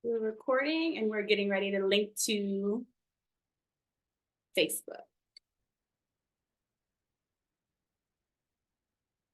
We're recording and we're getting ready to link to Facebook.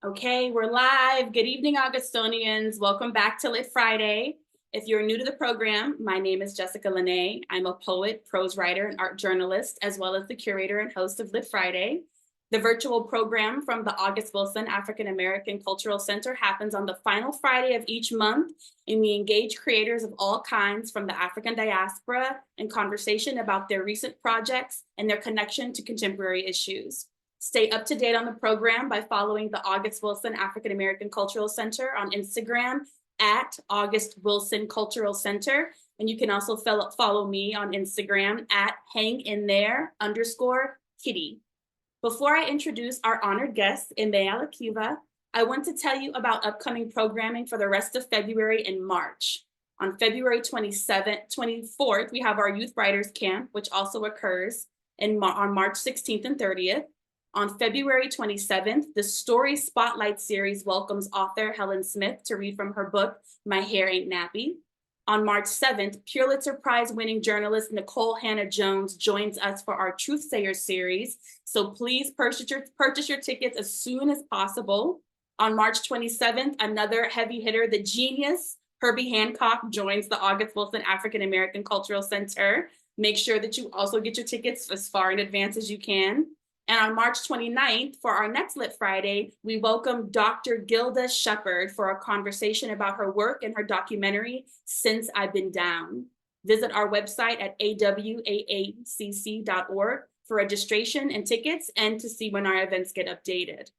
Okay, we're live. Good evening, Augustonians. Welcome back to Lit Friday. If you're new to the program, my name is Jessica Lene. I'm a poet, prose writer, and art journalist, as well as the curator and host of Lit Friday. The virtual program from the August Wilson African American Cultural Center happens on the final Friday of each month, and we engage creators of all kinds from the African diaspora in conversation about their recent projects and their connection to contemporary issues. Stay up to date on the program by following the August Wilson African American Cultural Center on Instagram at August Wilson Cultural Center. And you can also follow me on Instagram at @hanginThere_kitty. Before I introduce our honored guest, Emmai Alaquiva, I want to tell you about upcoming programming for the rest of February and March. On February 27th, 24th, we have our Youth Writers Camp, which also occurs on March 16th and 30th. On February 27th, the Story Spotlight series welcomes author Helen Smith to read from her book, My Hair Ain't Nappy. On March 7th, Pulitzer Prize-winning journalist Nikole Hannah-Jones joins us for our Truthsayer series, so please purchase your tickets as soon as possible. On March 27th, another heavy hitter, the genius Herbie Hancock, joins the August Wilson African American Cultural Center. Make sure that you also get your tickets as far in advance as you can. And on March 29th, for our next Lit Friday, we welcome Dr. Gilda Shepard for a conversation about her work and her documentary, Since I've Been Down. Visit our website at awaaCC.org for registration and tickets and to see when our events get updated.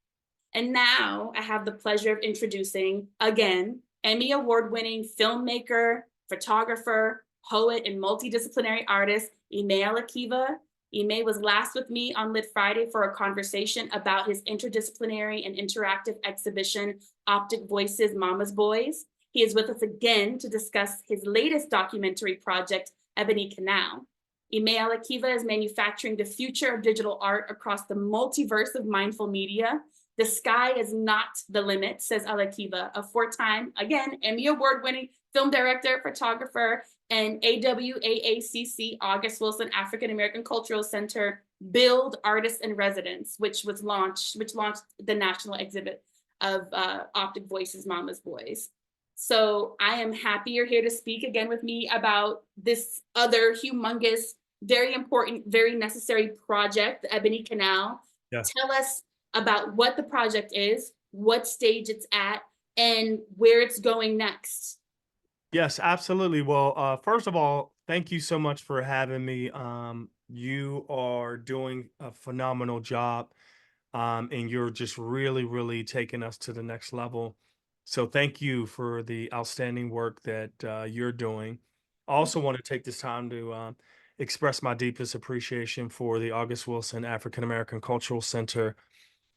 And now I have the pleasure of introducing, again, Emmy Award-winning filmmaker, photographer, poet, and multidisciplinary artist, Emmai Alaquiva. Emmai was last with me on Lit Friday for a conversation about his interdisciplinary and interactive exhibition, Optic Voices, Mama's Boys. He is with us again to discuss his latest documentary project, Ebony Canal. Emmai Alaquiva is manufacturing the future of digital art across the multiverse of mindful media. The sky is not the limit, says Alaquiva, a four-time, again, Emmy Award-winning film director, photographer, and AWAACC August Wilson African American Cultural Center B.U.I.L.D Artists in Residence, which launched the national exhibit of Optic Voices, Mama's Boys. So I am happy you're here to speak again with me about this other humongous, very important, very necessary project, the Ebony Canal. Yeah. Tell us about what the project is, what stage it's at, and where it's going next. Yes, absolutely. Well, first of all, thank you so much for having me. You are doing a phenomenal job, and you're just really, really taking us to the next level. So thank you for the outstanding work that you're doing. I also want to take this time to express my deepest appreciation for the August Wilson African American Cultural Center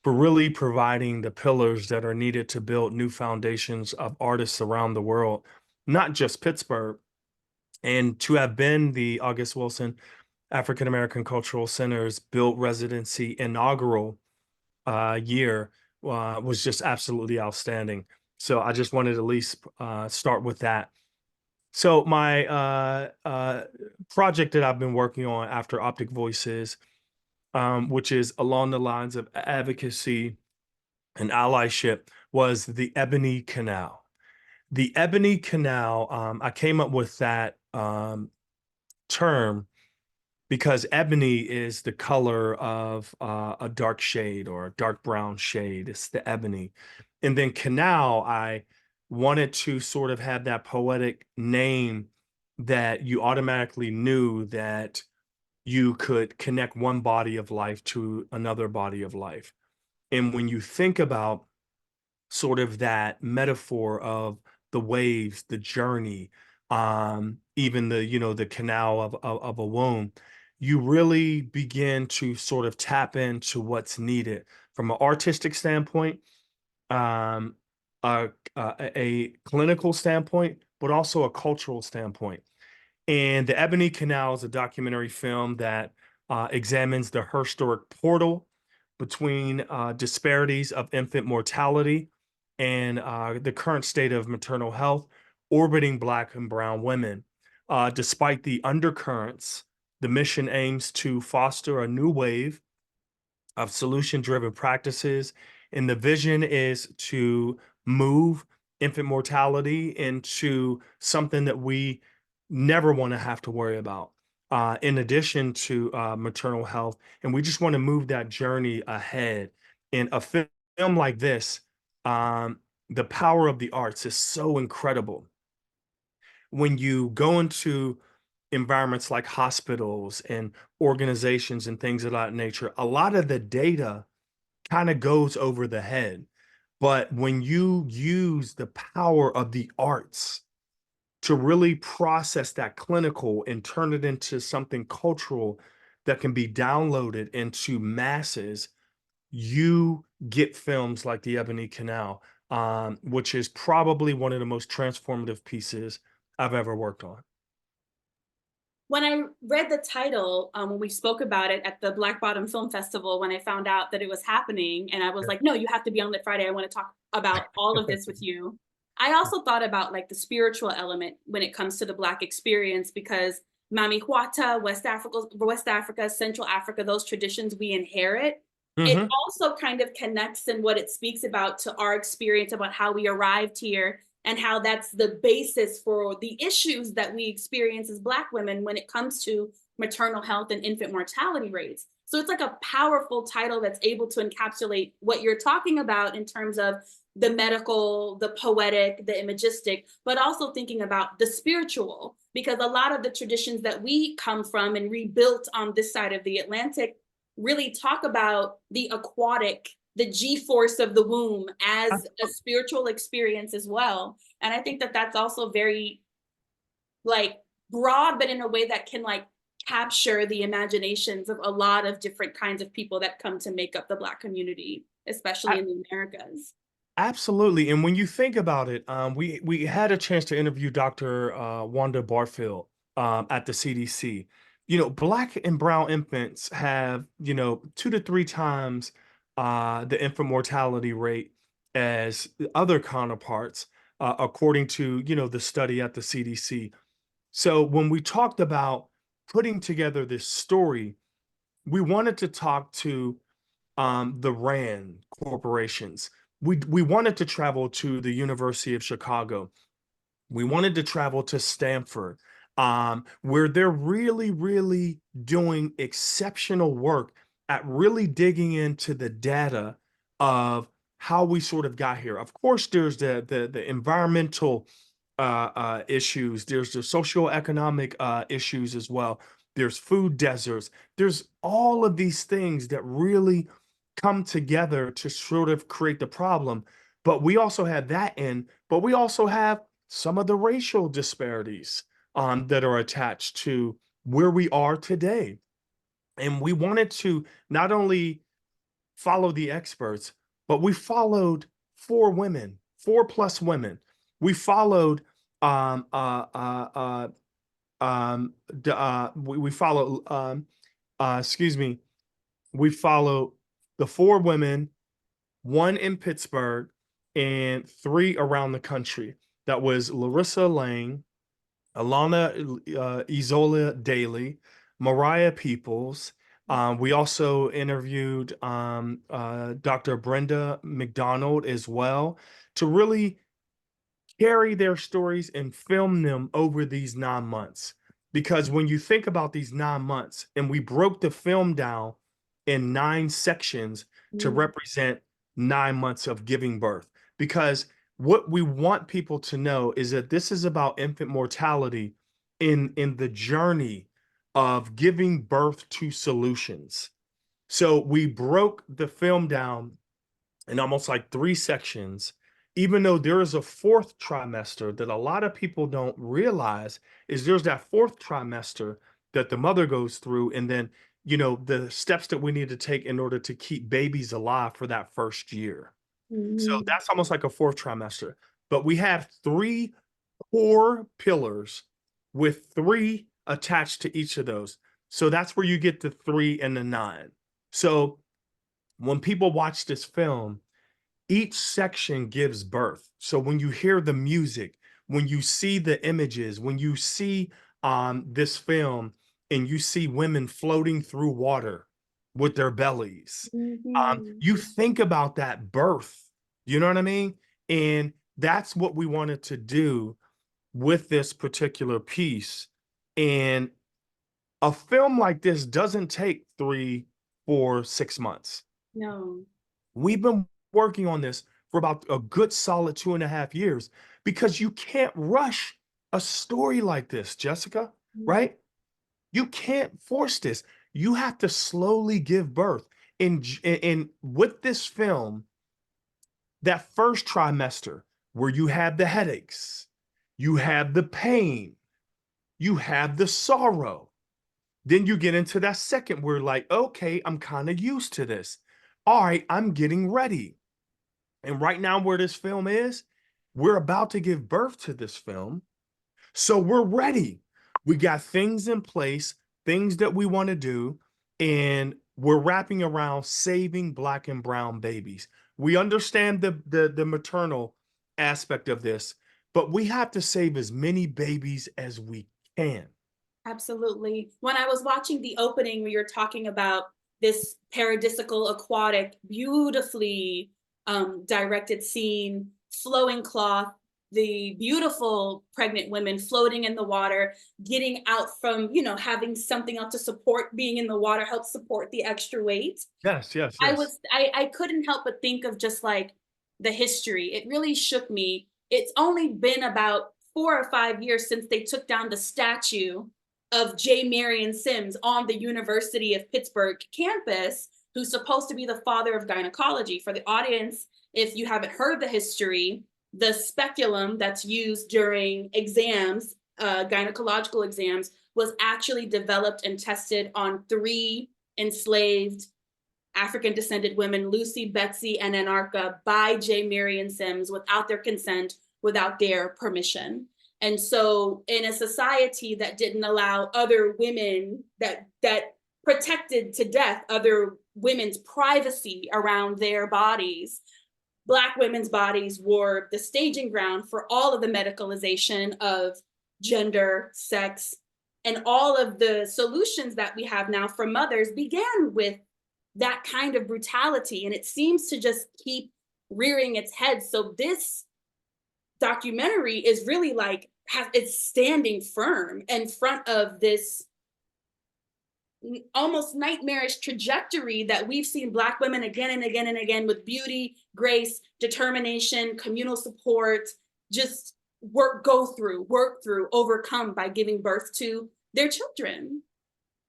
for really providing the pillars that are needed to build new foundations of artists around the world, not just Pittsburgh. And to have been the August Wilson African American Cultural Center's B.U.I.L.D residency inaugural year was just absolutely outstanding. So I just wanted to at least start with that. So my project that I've been working on after Optic Voices, which is along the lines of advocacy and allyship, was the Ebony Canal. The Ebony Canal, I came up with that term because ebony is the color of a dark shade or a dark brown shade. It's the ebony. And then canal, I wanted to sort of have that poetic name that you automatically knew that you could connect one body of life to another body of life. And when you think about sort of that metaphor of the waves, the journey, even the canal of a womb, you really begin to sort of tap into what's needed from an artistic standpoint, um, a clinical standpoint, but also a cultural standpoint. And The Ebony Canal is a documentary film that examines the historic portal between disparities of infant mortality and the current state of maternal health orbiting Black and Brown women. Despite the undercurrents, the mission aims to foster a new wave of solution-driven practices, and the vision is to move infant mortality into something that we never want to have to worry about. In addition to maternal health, and we just want to move that journey ahead. And a film like this, the power of the arts is so incredible. When you go into environments like hospitals and organizations and things of that nature, a lot of the data kind of goes over the head. But when you use the power of the arts to really process that clinical and turn it into something cultural that can be downloaded into masses, you get films like the Ebony Canal, which is probably one of the most transformative pieces I've ever worked on. When I read the title, when we spoke about it at the Black Bottom Film Festival, when I found out that it was happening, and I was like, no, you have to be on Lit Friday. I want to talk about all of this with you. I also thought about like the spiritual element when it comes to the Black experience, because Mami Huata, West Africa, Central Africa, those traditions we inherit. It Hmm. also kind of connects in what it speaks about to our experience about how we arrived here and how that's the basis for the issues that we experience as Black women when it comes to maternal health and infant mortality rates. So it's like a powerful title that's able to encapsulate what you're talking about in terms of the medical, the poetic, the imagistic, but also thinking about the spiritual, because a lot of the traditions that we come from and rebuilt on this side of the Atlantic really talk about the aquatic, the G force of the womb as a spiritual experience as well. And I think that that's also very like broad, but in a way that can like capture the imaginations of a lot of different kinds of people that come to make up the Black community, especially in the Americas. Absolutely, and when you think about it, we had a chance to interview Dr. Wanda Barfield at the CDC. You know, Black and brown infants have 2 to 3 times the infant mortality rate as the other counterparts, according to the study at the CDC. So when we talked about putting together this story, we wanted to talk to the RAND corporations. We wanted to travel to the University of Chicago. We wanted to travel to Stanford, where they're really, really doing exceptional work at really digging into the data of how we sort of got here. Of course, there's the environmental issues. There's the socioeconomic issues as well. There's food deserts. There's all of these things that really come together to sort of create the problem. But we also have that in, but we also have some of the racial disparities that are attached to where we are today. And we wanted to not only follow the experts, but we followed 4 women, 4+ women. We followed we follow excuse me, we follow the 4 women, one in Pittsburgh and 3 around the country. That was Larissa Lang, Alana Isola Daly, Mariah Peoples. We also interviewed Dr. Brenda McDonald as well to really carry their stories and film them over these 9 months. Because when you think about these 9 months, and we broke the film down in 9 sections to Mm. represent 9 months of giving birth. Because what we want people to know is that this is about infant mortality in the journey of giving birth to solutions. So we broke the film down in almost like 3 sections, even though there is a fourth trimester that a lot of people don't realize is there's that fourth trimester that the mother goes through, and then the steps that we need to take in order to keep babies alive for that first year. So Mhm. that's almost like a fourth trimester. But we have 3 core pillars with 3 attached to each of those. So that's where you get the 3 and the 9. So when people watch this film, each section gives birth. So when you hear the music, when you see the images, when you see this film and you see women floating through water with their bellies, Mhm. you think about that birth, you know what I mean? And that's what we wanted to do with this particular piece. And a film like this doesn't take 3, 4, 6 months. No. We've been working on this for about a good solid 2.5 years because you can't rush a story like this, Jessica, Mhm. right? You can't force this. You have to slowly give birth. And with this film, that first trimester where you have the headaches, you have the pain, you have the sorrow. Then you get into that second where like, okay, I'm kind of used to this. All right, I'm getting ready. And right now, where this film is, we're about to give birth to this film. So we're ready. We got things in place, things that we want to do, and we're wrapping around saving Black and brown babies. We understand the maternal aspect of this, but we have to save as many babies as we can. Absolutely. When I was watching the opening where you're talking about this paradisical aquatic, beautifully directed scene, flowing cloth, the beautiful pregnant women floating in the water, getting out from, having something else to support being in the water, help support the extra weight. Yes, yes, I yes. was I couldn't help but think of just like the history. It really shook me. It's only been about 4 or 5 years since they took down the statue of J. Marion Sims on the University of Pittsburgh campus, who's supposed to be the father of gynecology. For the audience, if you haven't heard the history, the speculum that's used during exams, gynecological exams, was actually developed and tested on 3 enslaved African descended women, Lucy, Betsy, and Anarcha, by J. Marion Sims without their consent, without their permission. And so, in a society that didn't allow other women, that protected to death other women's privacy around their bodies, Black women's bodies were the staging ground for all of the medicalization of gender, sex, and all of the solutions that we have now for mothers began with that kind of brutality. And it seems to just keep rearing its head. So this documentary is really like, it's standing firm in front of this almost nightmarish trajectory that we've seen Black women again and again and again, with beauty, grace, determination, communal support, just work through, overcome by giving birth to their children.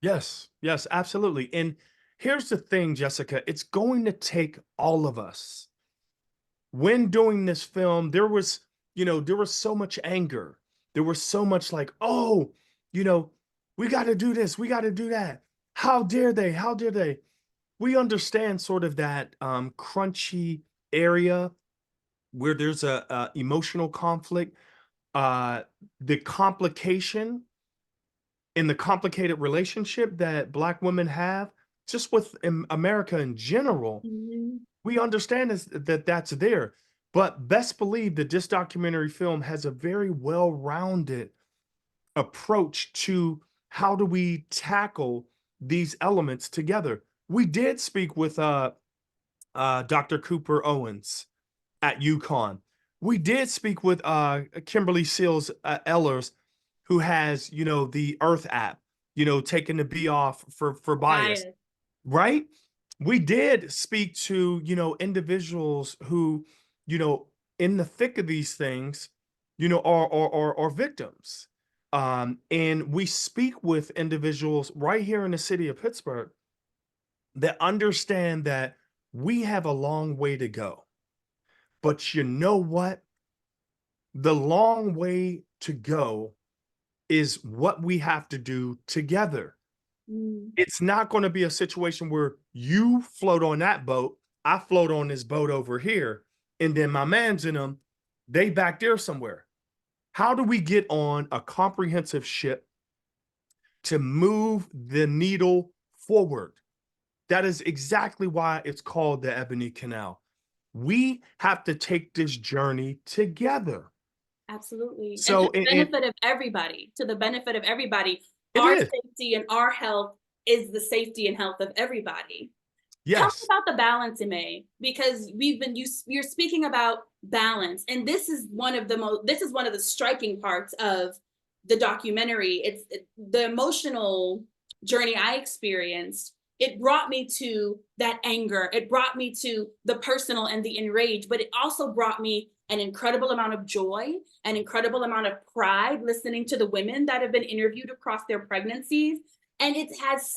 Yes, yes, absolutely. And here's the thing, Jessica, it's going to take all of us. When doing this film, there was so much anger. There was so much like, oh, you know, we got to do this, we got to do that. How dare they? How dare they? We understand sort of that crunchy area where there's a emotional conflict, uh, the complication in the complicated relationship that Black women have, just with America in general. Mhm. We understand that that's there, but best believe that this documentary film has a very well-rounded approach to how do we tackle these elements together. We did speak with Dr. Cooper Owens at UConn. We did speak with Kimberly Seals Ellers, who has, the Earth app, taking the B off for bias, Bias. right? We did speak to, individuals who, you know, in the thick of these things, are victims. And we speak with individuals right here in the city of Pittsburgh that understand that we have a long way to go. But you know what? The long way to go is what we have to do together. Mm. It's not going to be a situation where you float on that boat, I float on this boat over here, and then my man's in them, they back there somewhere. How do we get on a comprehensive ship to move the needle forward? That is exactly why it's called the Ebony Canal. We have to take this journey together. Absolutely. And to So the benefit of everybody, to the benefit of everybody, it our is. safety and our health is the safety and health of everybody. Tell me Yes. about the balance, Emmai, because you're speaking about balance, and this is one of the striking parts of the documentary. The emotional journey I experienced. It brought me to that anger. It brought me to the personal and the enraged, but it also brought me an incredible amount of joy, an incredible amount of pride listening to the women that have been interviewed across their pregnancies, and it has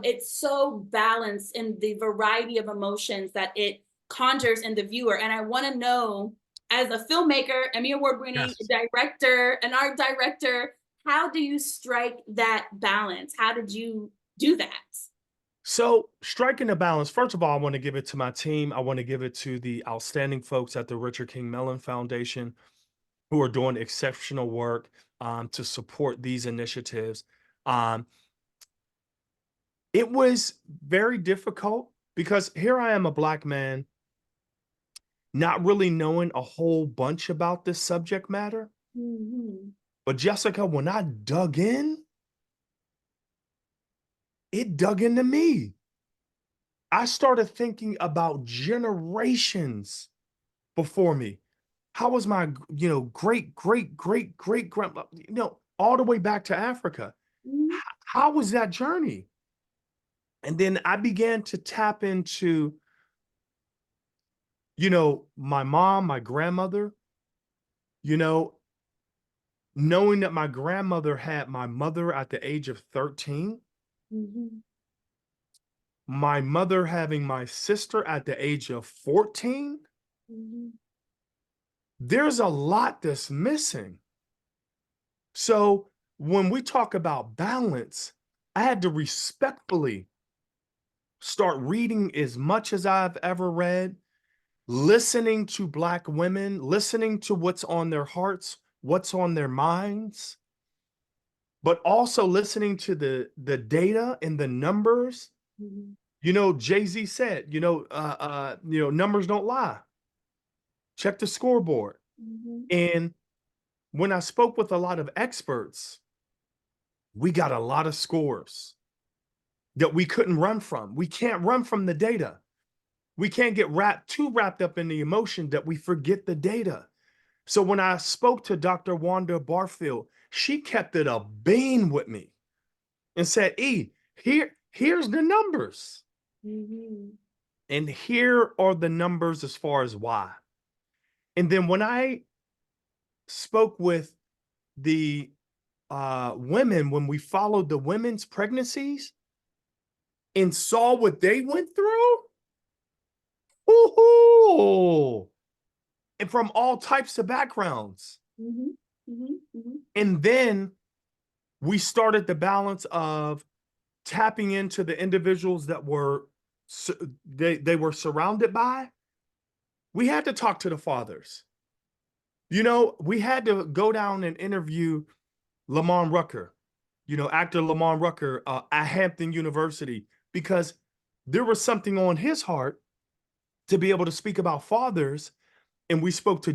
it's so balanced in the variety of emotions that it conjures in the viewer. And I want to know, as a filmmaker, Emmy Award winning Yes. director, an art director, how do you strike that balance? How did you do that? So striking a balance, first of all, I want to give it to my team. I want to give it to the outstanding folks at the Richard King Mellon Foundation who are doing exceptional work to support these initiatives. Um, it was very difficult because here I am, a Black man, not really knowing a whole bunch about this subject matter. Mhm. But Jessica, when I dug in, it dug into me. I started thinking about generations before me. How was my, great, great, great, great grandma, all the way back to Africa? Mhm. How was that journey? And then I began to tap into, my mom, my grandmother, you know, knowing that my grandmother had my mother at the age of 13, Mhm. my mother having my sister at the age of 14. Mhm. There's a lot that's missing. So when we talk about balance, I had to respectfully start reading as much as I've ever read, listening to Black women, listening to what's on their hearts, what's on their minds, but also listening to the data and the numbers. Mhm. Jay-Z said, numbers don't lie. Check the scoreboard. Mhm. And when I spoke with a lot of experts, we got a lot of scores that we couldn't run from. We can't run from the data. We can't get too wrapped up in the emotion that we forget the data. So when I spoke to Dr. Wanda Barfield, she kept it a bean with me and said, here's the numbers. Mhm. And here are the numbers as far as why. And then when I spoke with the women, when we followed the women's pregnancies and saw what they went through, woo-hoo, and from all types of backgrounds. Mhm. Mhm. Mhm. And then we started the balance of tapping into the individuals that they were surrounded by. We had to talk to the fathers. We had to go down and interview Lamont Rucker, actor Lamont Rucker at Hampton University, because there was something on his heart to be able to speak about fathers. And we spoke to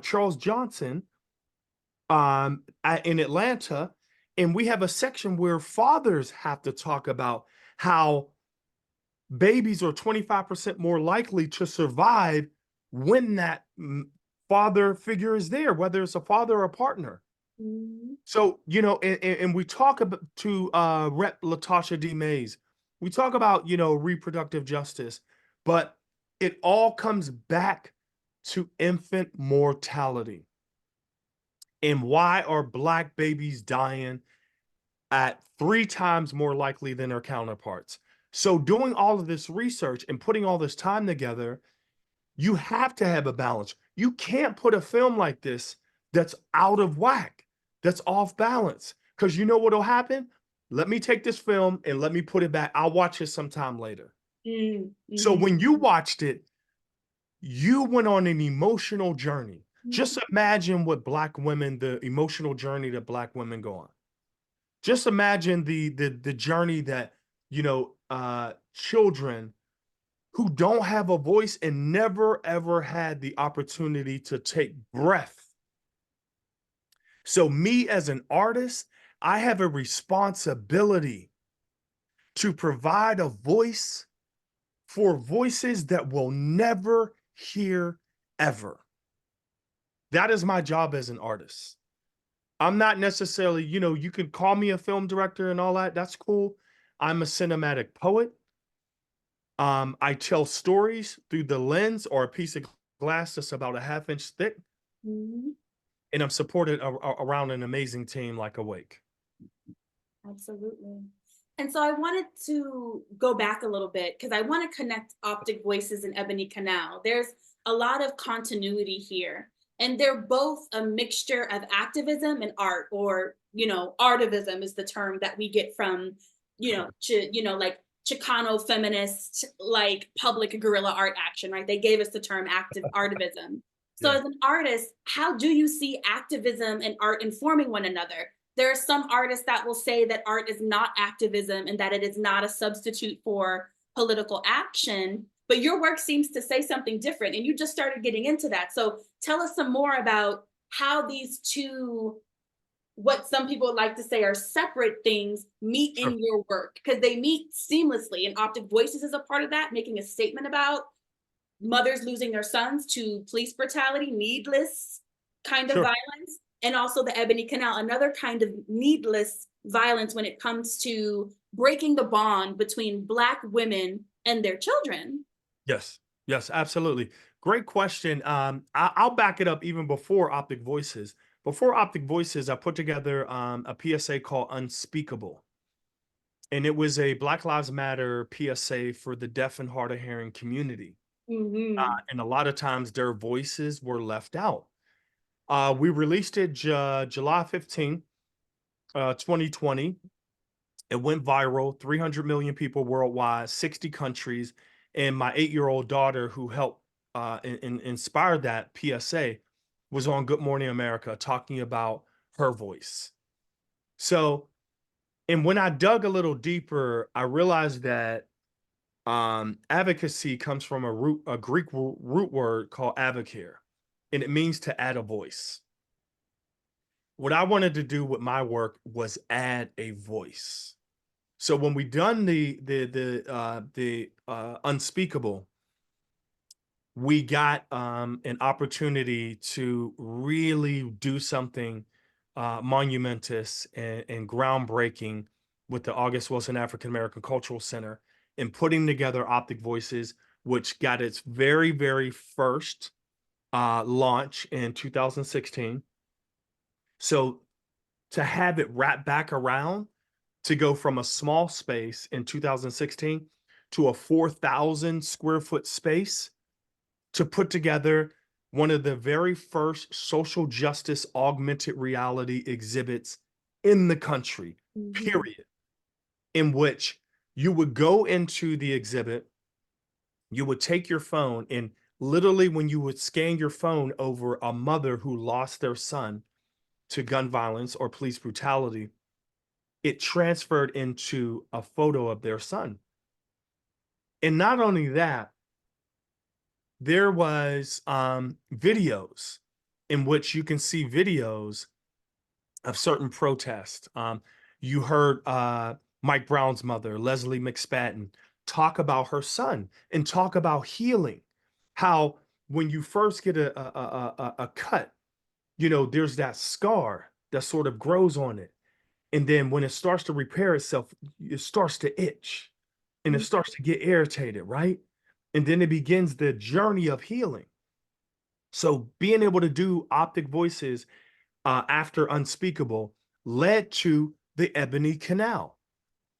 Charles Johnson in Atlanta, and we have a section where fathers have to talk about how babies are 25% more likely to survive when that father figure is there, whether it's a father or a partner. Mhm. So, and we talk about to Rep Latasha D. Mays, we talk about, reproductive justice, but it all comes back to infant mortality. And why are Black babies dying at 3 times more likely than their counterparts? So doing all of this research and putting all this time together, you have to have a balance. You can't put a film like this that's out of whack, that's off balance. Because you know what'll happen? Let me take this film and let me put it back. I'll watch it sometime later. Mm. So Mhm. when you watched it, you went on an emotional journey. Mhm. Just imagine what Black women, the emotional journey that Black women go on. Just imagine the journey that, children who don't have a voice and never ever had the opportunity to take breath So me as an artist, I have a responsibility to provide a voice for voices that will never hear ever. That is my job as an artist. I'm not necessarily, you can call me a film director and all that. That's cool. I'm a cinematic poet. I tell stories through the lens or a piece of glass that's about a half inch thick, Mhm. and I'm supported around an amazing team like Awake. Absolutely. And so I wanted to go back a little bit because I want to connect Optic Voices and Ebony Canal. There's a lot of continuity here, and they're both a mixture of activism and art, or artivism is the term that we get from, like Chicano feminist, like public guerrilla art action, right? They gave us the term active artivism. So Yeah, as an artist, how do you see activism and art informing one another? There are some artists that will say that art is not activism and that it is not a substitute for political action. But your work seems to say something different, and you just started getting into that. So tell us some more about how these two, what some people like to say are separate things, meet sure. in your work, because they meet seamlessly. And Optic Voices is a part of that, making a statement about mothers losing their sons to police brutality, needless kind of Sure. violence, and also the Ebony Canal, another kind of needless violence when it comes to breaking the bond between Black women and their children. Yes. Yes, absolutely. Great question. I'll back it up even before Optic Voices. Before Optic Voices, I put together a PSA called Unspeakable. And it was a Black Lives Matter PSA for the deaf and hard of hearing community. Hmm. And a lot of times their voices were left out. We released it July 15th, 2020. It went viral, 300 million people worldwide, 60 countries. And my 8-year-old daughter, who helped inspire that PSA, was on Good Morning America talking about her voice. So, and when I dug a little deeper, I realized that advocacy comes from a Greek root word called avocare, and it means to add a voice. What I wanted to do with my work was add a voice. So when we done the unspeakable, we got an opportunity to really do something monumentous and groundbreaking with the August Wilson African American Cultural Center in putting together Optic Voices, which got its very first launch in 2016. So to have it wrap back around, to go from a small space in 2016 to a 4,000 square foot space to put together one of the very first social justice augmented reality exhibits in the country, Hmm. period, in which you would go into the exhibit, you would take your phone, and literally, when you would scan your phone over a mother who lost their son to gun violence or police brutality, it transferred into a photo of their son. And not only that, there was videos in which you can see videos of certain protests. You heard Mike Brown's mother, Leslie McSpadden, talk about her son and talk about healing. How when you first get a cut, there's that scar that sort of grows on it. And then when it starts to repair itself, it starts to itch and it starts to get irritated, right? And then it begins the journey of healing. So being able to do Optic Voices after Unspeakable led to the Ebony Canal.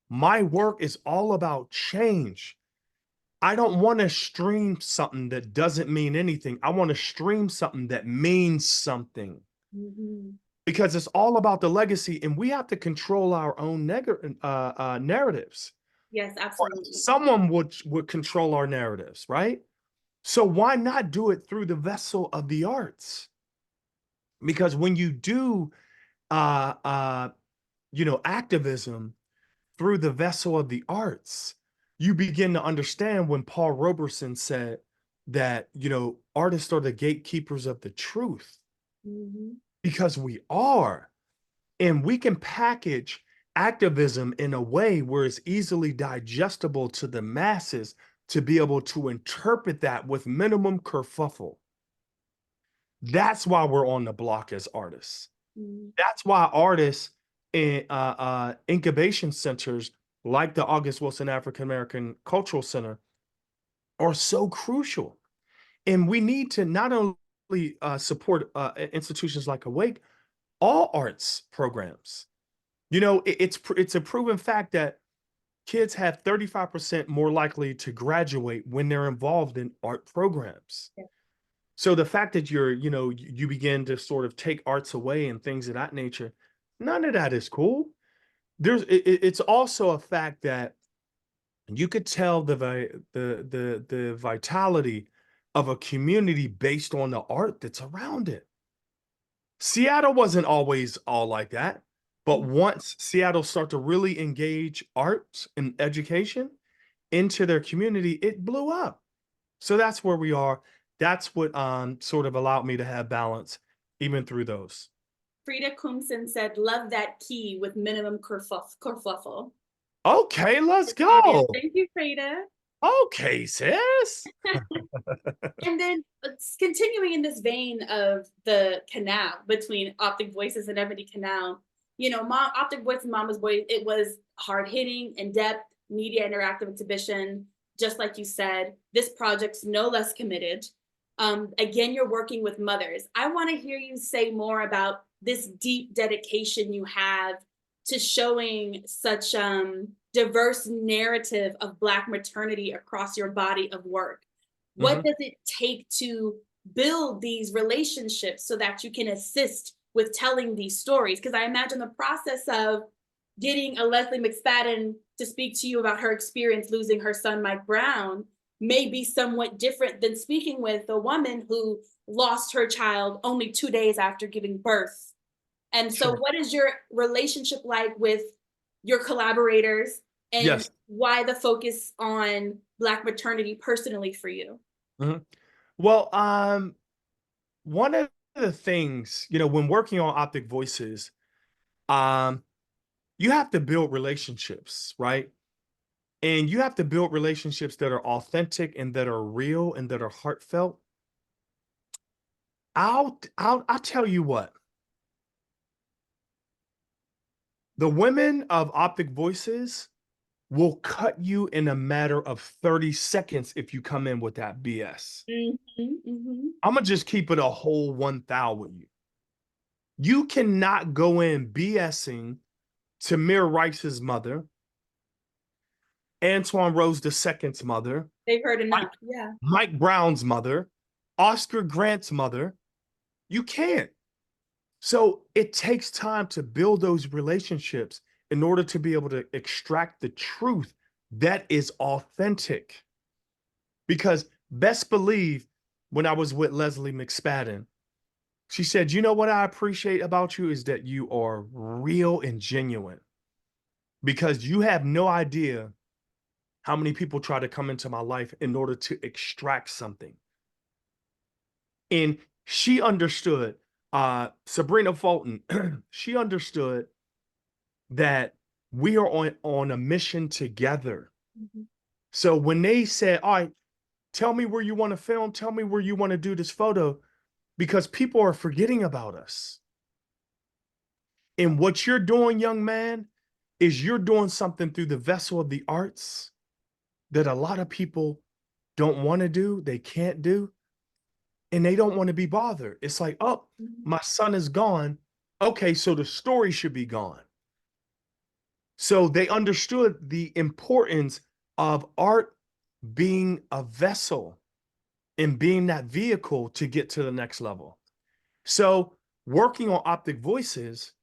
My work is all about change. I don't want to stream something that doesn't mean anything. I want to stream something that means something Hmm. because it's all about the legacy, and we have to control our own narratives. Yes, Or absolutely. someone would control our narratives, right? So why not do it through the vessel of the arts? Because when you do uh uh activism through the vessel of the arts, you begin to understand when Paul Robeson said that, artists are the gatekeepers of the truth. Hmm. because we are. And we can package activism in a way where it's easily digestible to the masses to be able to interpret that with minimum kerfuffle. That's why we're on the block as artists. Mm. That's why artists in incubation centers like the August Wilson African American Cultural Center are so crucial. And we need to not only support institutions like Awake, all arts programs. You know, it's a proven fact that kids have 35% more likely to graduate when they're involved in art programs. Yeah. So the fact that you begin to sort of take arts away and things of that nature, none of that is cool. It's also a fact that you could tell the vitality of a community based on the art that's around it. Seattle wasn't always all like that, but Mm. once Seattle start to really engage arts and education into their community, it blew up. So that's where we are. That's what sort of allowed me to have balance even through those. Frida Kumsen said, love that key with minimum kerfuffle. Okay, let's Audience. go. Thank you, Frida. Okay, sis. And then continuing in this vein of the canal between Optic Voices and Ebony Canal, you know, Optic Voices and Mama's Voice, it was hard hitting, in depth, media interactive exhibition. Just like you said, this project's no less committed. Again, you're working with mothers. I want to hear you say more about this deep dedication you have to showing such diverse narrative of Black maternity across your body of work. What Mhm. does it take to build these relationships so that you can assist with telling these stories? Because I imagine the process of getting a Leslie McSpadden to speak to you about her experience losing her son, Mike Brown, may be somewhat different than speaking with a woman who lost her child only 2 days after giving birth. And so, Sure. what is your relationship like with your collaborators, and Yes. why the focus on Black maternity personally for you? Mhm. Well, one of the things, when working on Optic Voices, um, you have to build relationships, right? And you have to build relationships that are authentic and that are real and that are heartfelt. I'll tell you what. The women of Optic Voices will cut you in a matter of 30 seconds if you come in with that BS. Mhm, mhm. I'm gonna just keep it a whole 1,000 with you. You cannot go in BSing Tamir Rice's mother, Antoine Rose II's mother, They've heard Mike, enough. Yeah. Mike Brown's mother, Oscar Grant's mother. You can't. So it takes time to build those relationships in order to be able to extract the truth that is authentic. Because best believe when I was with Leslie McSpadden, she said, you know what I appreciate about you is that you are real and genuine because you have no idea how many people try to come into my life in order to extract something. And she understood, Sabrina Fulton, she understood that we are on a mission together. Mhm. So when they said, all right, tell me where you want to film, tell me where you want to do this photo, because people are forgetting about us. And what you're doing, young man, is you're doing something through the vessel of the arts that a lot of people don't want to do, they can't do, and they don't want to be bothered. It's like, oh, Mhm. my son is gone. Okay, so the story should be gone. So they understood the importance of art being a vessel and being that vehicle to get to the next level. So working on Optic Voices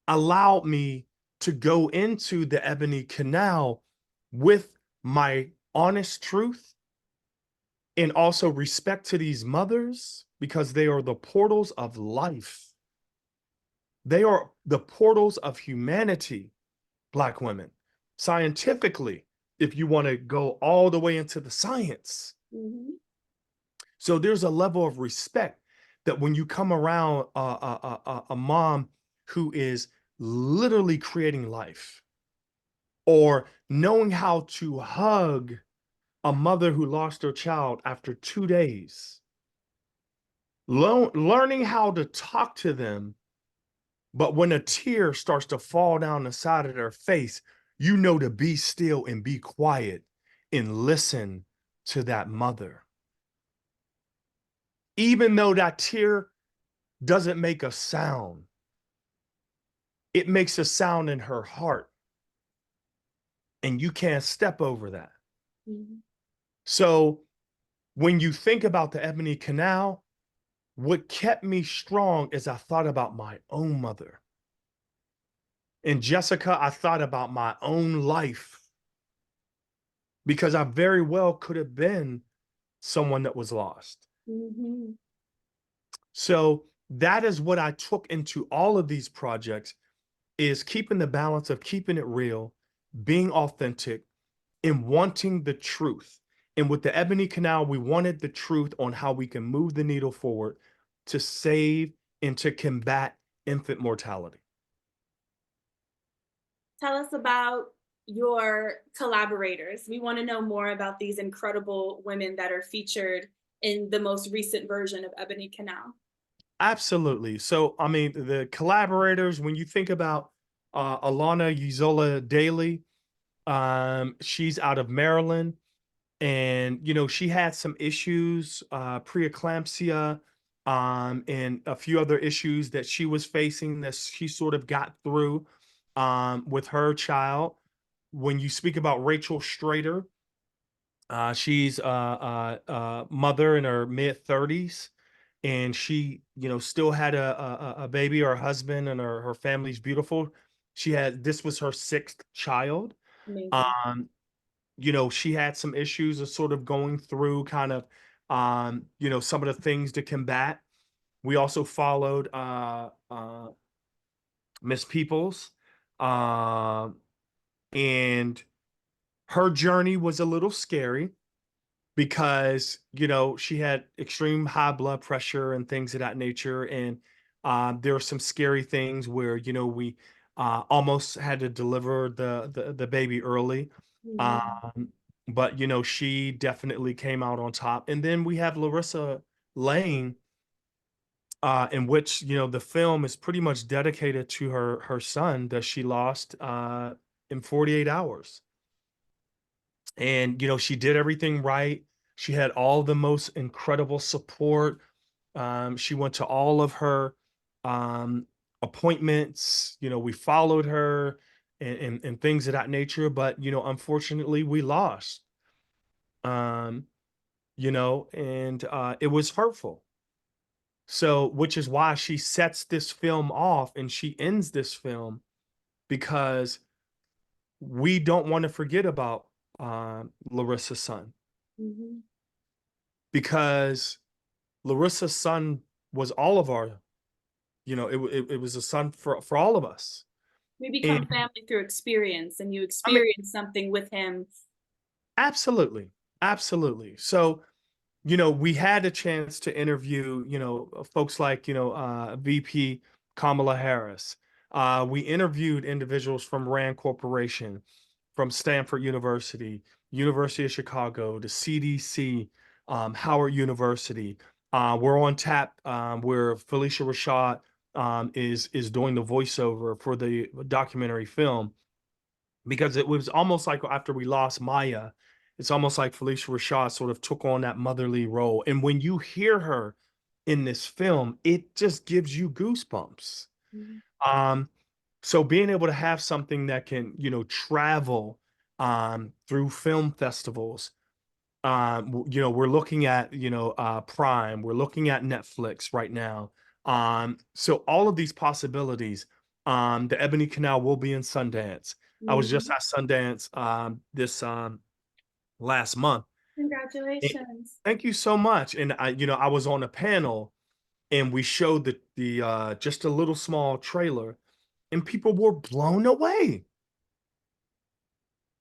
allowed me to go into the Ebony Canal with my honest truth and also respect to these mothers because they are the portals of life. They are the portals of humanity, Black women. Scientifically, if you want to go all the way into the science. Mhm. So there's a level of respect that when you come around a mom who is literally creating life, or knowing how to hug a mother who lost her child after 2 days, learning how to talk to them, but when a tear starts to fall down the side of their face, you know to be still and be quiet and listen to that mother. Even though that tear doesn't make a sound, it makes a sound in her heart, and you can't step over that. Mhm. So when you think about the Ebony Canal, what kept me strong is I thought about my own mother. And Jessica, I thought about my own life, because I very well could have been someone that was lost. Mhm. So that is what I took into all of these projects, is keeping the balance of keeping it real, being authentic, and wanting the truth. And with the Ebony Canal, we wanted the truth on how we can move the needle forward to save and to combat infant mortality. Tell us about your collaborators. We want to know more about these incredible women that are featured in the most recent version of Ebony Canal. Absolutely. So, I mean, the collaborators, when you think about Alana Uzola Daly, she's out of Maryland, and she had some issues, preeclampsia, and a few other issues that she was facing that she sort of got through with her child. When you speak about Rachel Strader, she's a mother in her mid 30s, and she still had a baby. Her husband and her family's beautiful. This was her sixth child. Amazing. um she had some issues of sort of going through kind of some of the things to combat. We also followed Miss Peoples, um and her journey was a little scary, because she had extreme high blood pressure and things of that nature. And there were some scary things where we almost had to deliver the baby early. Mhm. um, but she definitely came out on top. And then we have Larissa Lane, in which the film is pretty much dedicated to her son that she lost in 48 hours. And she did everything right. She had all the most incredible support. She went to all of her appointments. We followed her, and things of that nature. But unfortunately, we lost. um and it was hurtful. So, which is why she sets this film off and she ends this film, because we don't want to forget about Larissa's son, Mhm. because Larissa's son was all of our, it was a son for all of us. We And become family through experience, and you I mean, experience something with him. absolutely, absolutely. So, we had a chance to interview, folks like, VP Kamala Harris. We interviewed individuals from Rand Corporation, from Stanford University, University of Chicago, the CDC, Howard University. We're on tap, where Felicia Rashad is doing the voiceover for the documentary film, because it was almost like after we lost Maya, it's almost like Felicia Rashad sort of took on that motherly role. And when you hear her in this film, it just gives you goosebumps. Mhm. Um, so being able to have something that can, travel through film festivals, we're looking at, Prime, we're looking at Netflix right now. So all of these possibilities, the Ebony Canal will be in Sundance. I was just Mhm. at Sundance this last month. And Congratulations. thank you so much. And I was on a panel, and we showed the just a little small trailer, and people were blown away.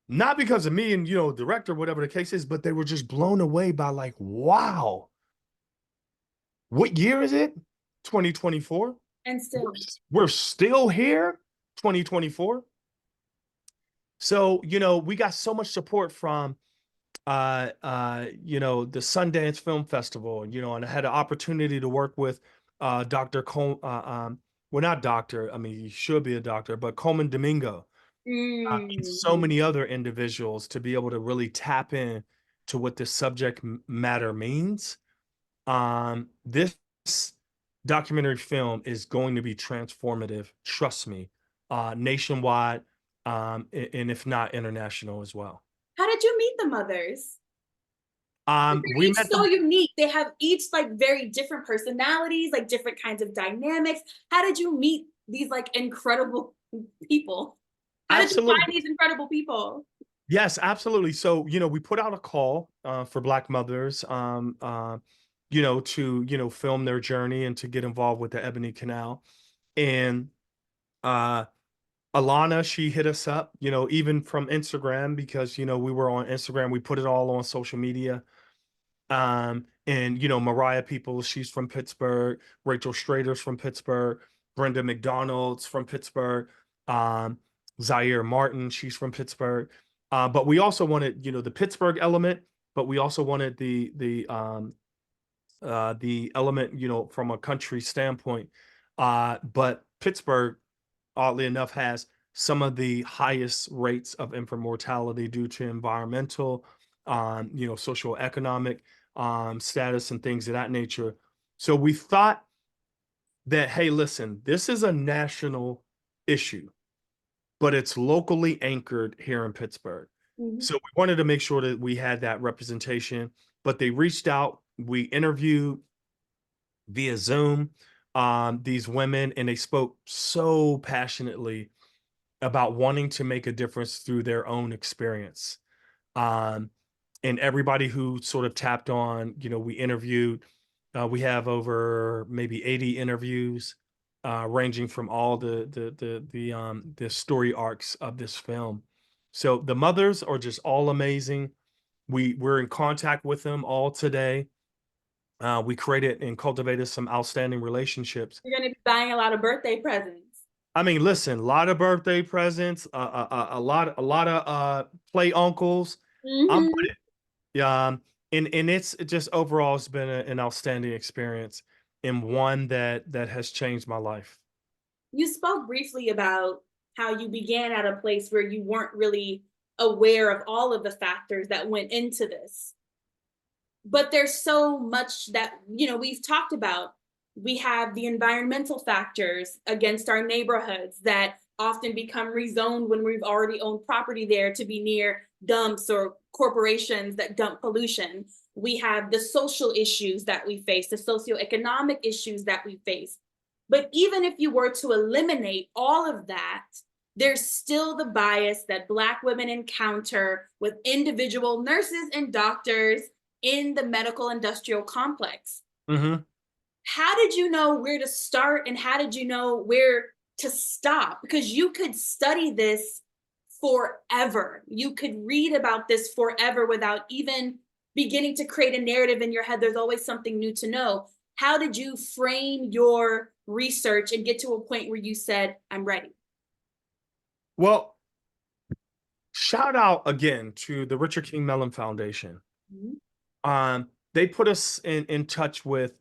Not because of me and director, whatever the case is, but they were just blown away by, like, wow. What year is it? 2024. And We're, still, we're still here, 2024. So, we got so much support from the Sundance Film Festival, and I had an opportunity to work with Dr. well, not doctor, I mean, he should be a doctor, but Coleman Domingo, and so mm, many other individuals to be able to really tap in to what this subject matter means. This documentary film is going to be transformative, trust me, nationwide, and if not international as well. how did you meet the mothers? They're We each met so them. unique. They have each like very different personalities, like different kinds of dynamics. How did you meet these like incredible people? How did you find Absolutely. these incredible people? Yes, absolutely. So, we put out a call for Black mothers, to, film their journey and to get involved with the Ebony Canal. And uh, Alana, she hit us up, even from Instagram because, we were on Instagram. We put it all on social media. And Mariah Peoples, she's from Pittsburgh. Rachel Strader's from Pittsburgh. Brenda McDonald's from Pittsburgh. Um, Zaire Martin, she's from Pittsburgh. But we also wanted, the Pittsburgh element, but we also wanted the element, from a country standpoint. But Pittsburgh, oddly enough, has some of the highest rates of infant mortality due to environmental, social economic status and things of that nature. So we thought that, hey, listen, this is a national issue, but it's locally anchored here in Pittsburgh. Mhm. So we wanted to make sure that we had that representation, but they reached out, we interviewed via Zoom these women, and they spoke so passionately about wanting to make a difference through their own experience. Um, and everybody who sort of tapped on, we interviewed, we have over maybe 80 interviews, ranging from all the story arcs of this film. So the mothers are just all amazing. We're in contact with them all today. We created and cultivated some outstanding relationships. You're gonna be buying a lot of birthday presents. I mean, listen, a lot of birthday presents, a lot of play uncles. I'm Mhm. with it. Yeah, and it's just overall, it's been an outstanding experience and one that has changed my life. You spoke briefly about how you began at a place where you weren't really aware of all of the factors that went into this. But there's so much that, we've talked about. We have the environmental factors against our neighborhoods that often become rezoned when we've already owned property there to be near dumps or corporations that dump pollution. We have the social issues that we face, the socioeconomic issues that we face. But even if you were to eliminate all of that, there's still the bias that Black women encounter with individual nurses and doctors in the medical industrial complex. Mhm. How did you know where to start and how did you know where to stop? Because you could study this forever. You could read about this forever without even beginning to create a narrative in your head. There's always something new to know. How did you frame your research and get to a point where you said, I'm ready? Well, shout out again to the Richard King Mellon Foundation. Mhm. They put us in touch with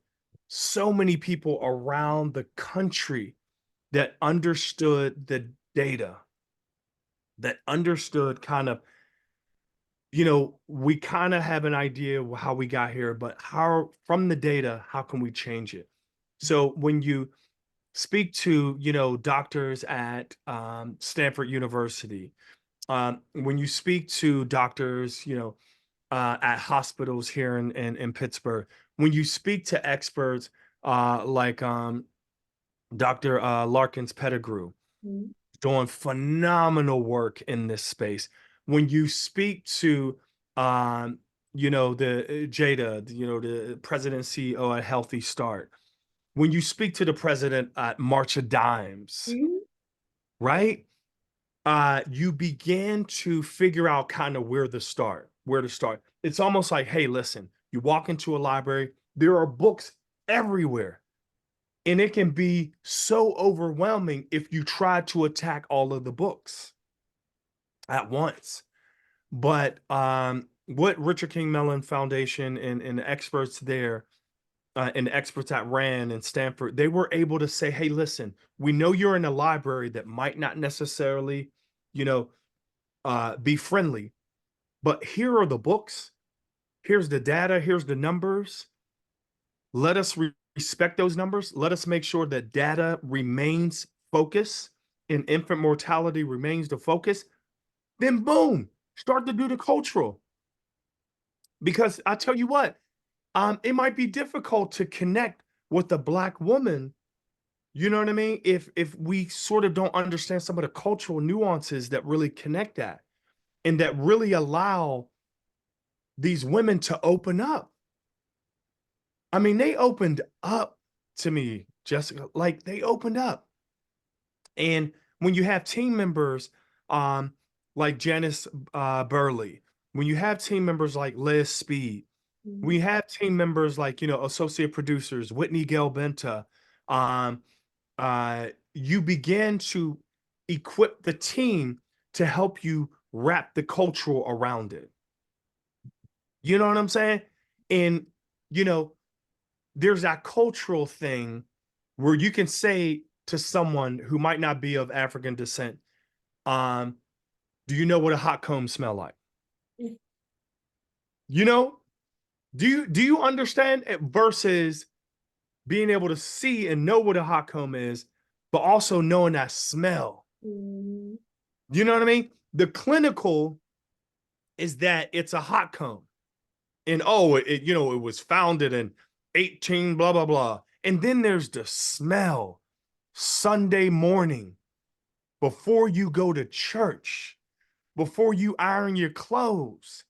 so many people around the country that understood the data, that understood kind of, we kind of have an idea of how we got here, but how from the data, how can we change it? So when you speak to, doctors at Stanford University, when you speak to doctors, at hospitals here in Pittsburgh, when you speak to experts like Dr. Larkins Pettigrew, Mhm. doing phenomenal work in this space. When you speak to, the Jada, the president and CEO at Healthy Start, when you speak to the president at March of Dimes, Mhm. right? You begin to figure out kind of where to start. It's almost like, hey, listen, you walk into a library, there are books everywhere. And it can be so overwhelming if you try to attack all of the books at once. But what Richard King Mellon Foundation and the experts there and the experts at Rand and Stanford, they were able to say, hey, listen, we know you're in a library that might not necessarily, you know, be friendly, but here are the books. Here's the data. Here's the numbers. Let us respect those numbers. Let us make sure that data remains focus and infant mortality remains the focus. Then boom, start to do the cultural. Because I tell you what, it might be difficult to connect with a Black woman, you know what I mean? If we sort of don't understand some of the cultural nuances that really connect that and that really allow these women to open up. I mean, they opened up to me, Jessica, like they opened up. And when you have team members like Janice Burley, when you have team members like Liz Speed, we have team members like, you know, associate producers, Whitney Gale Benta, you begin to equip the team to help you wrap the cultural around it. You know what I'm saying? And, you know, there's that cultural thing where you can say to someone who might not be of African descent, do you know what a hot comb smell like? You know, do you understand it versus being able to see and know what a hot comb is, but also knowing that smell. Mm-hmm. You know what I mean? The clinical is that it's a hot comb. And you know, it was founded in 18 blah blah blah. And then there's the smell. Sunday morning before you go to church, before you iron your clothes,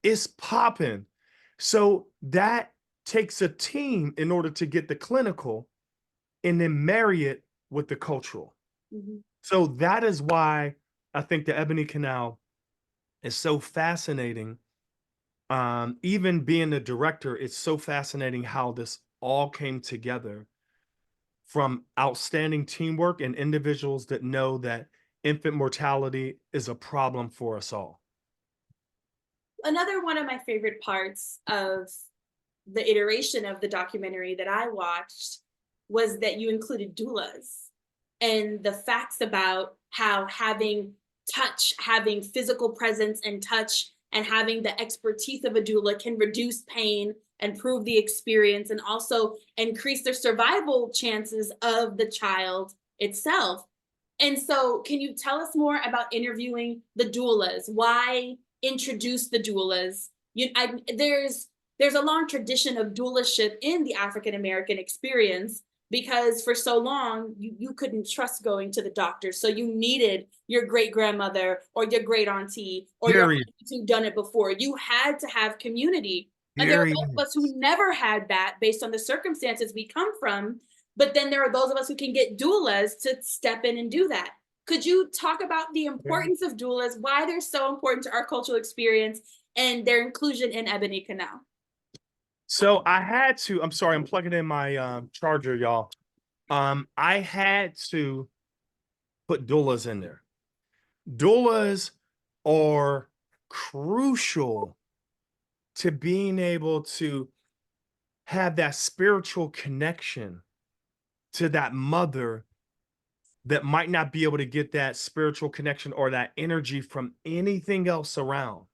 it's popping. So that takes a team in order to get the clinical and then marry it with the cultural. Mm-hmm. So that is why I think the Ebony Canal is so fascinating. Even being the director, it's so fascinating how this all came together from outstanding teamwork and individuals that know that infant mortality is a problem for us all. Another one of my favorite parts of the iteration of the documentary that I watched was that you included doulas and the facts about how having touch, having physical presence and touch, and having the expertise of a doula can reduce pain, improve the experience, and also increase the survival chances of the child itself. And so, can you tell us more about interviewing the doulas? Why introduce the doulas? There's a long tradition of doulaship in the African American experience because for so long you couldn't trust going to the doctor, so you needed your great grandmother or your great auntie or your Period. aunties who've done it before. You had to have community, and there are Period. those of us who never had that based on the circumstances we come from. But then there are those of us who can get doulas to step in and do that. Could you talk about the importance of doulas, why they're so important to our cultural experience, and their inclusion in Ebony Canal? So I had to, I'm sorry, I'm plugging in my charger, y'all. I had to put doulas in there. Doulas are crucial to being able to have that spiritual connection to that mother that might not be able to get that spiritual connection or that energy from anything else around.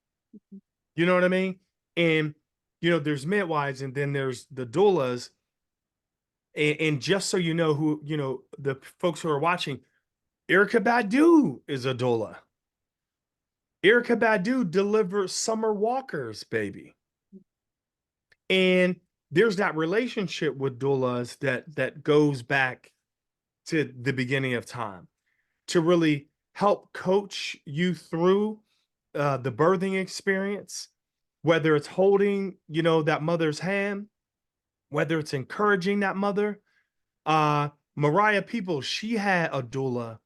You know what I mean? And, you know, there's midwives and then there's the doulas. And just so you know who, you know, the folks who are watching, Erica Badu is a doula. Erica Badu delivered Summer Walker's baby. And there's that relationship with doulas that goes back to the beginning of time to really help coach you through the birthing experience, whether it's holding, you know, that mother's hand, whether it's encouraging that mother. Mariah Peoples, she had a doula,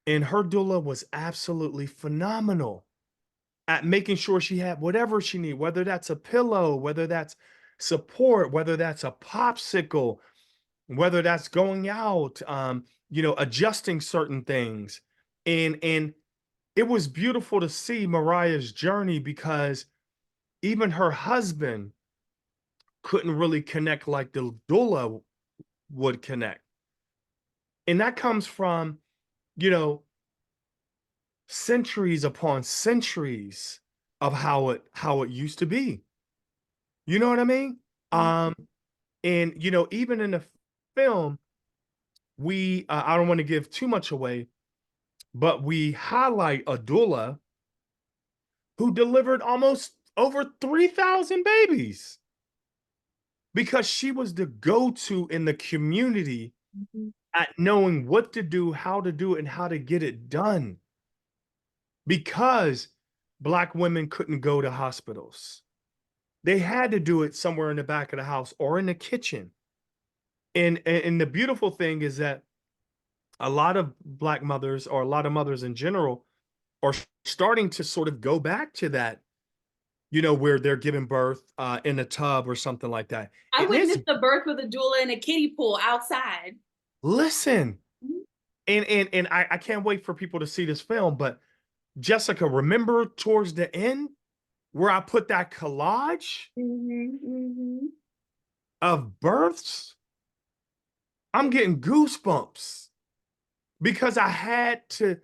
and her doula was absolutely phenomenal at making sure she had whatever she needed, whether that's a pillow, whether that's support, whether that's a popsicle, whether that's going out, adjusting certain things. And it was beautiful to see Mariah's journey because even her husband couldn't really connect like the doula would connect. And that comes from, you know, centuries upon centuries of how it used to be. You know what I mean? Um, and even in the film, we I don't want to give too much away, but we highlight a doula who delivered almost over 3,000 babies because she was the go-to in the community Mhm. at knowing what to do, how to do it, and how to get it done because Black women couldn't go to hospitals. They had to do it somewhere in the back of the house or in the kitchen. And the beautiful thing is that a lot of Black mothers or a lot of mothers in general are starting to sort of go back to that, where they're giving birth in a tub or something like that. I And it's witnessed the birth with a doula in a kiddie pool outside. listen, Mhm. and I can't wait for people to see this film. But Jessica, remember towards the end where I put that collage Mhm, mhm. of births? I'm getting goosebumps because I had to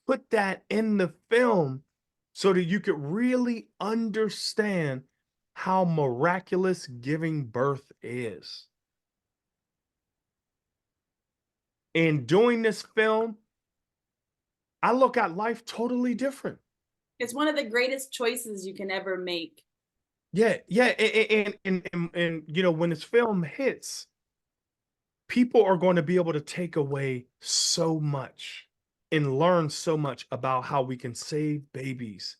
put that in the film so that you could really understand how miraculous giving birth is. In doing this film, I look at life totally different. It's one of the greatest choices you can ever make. Yeah, yeah, and when this film hits, people are going to be able to take away so much and learn so much about how we can save babies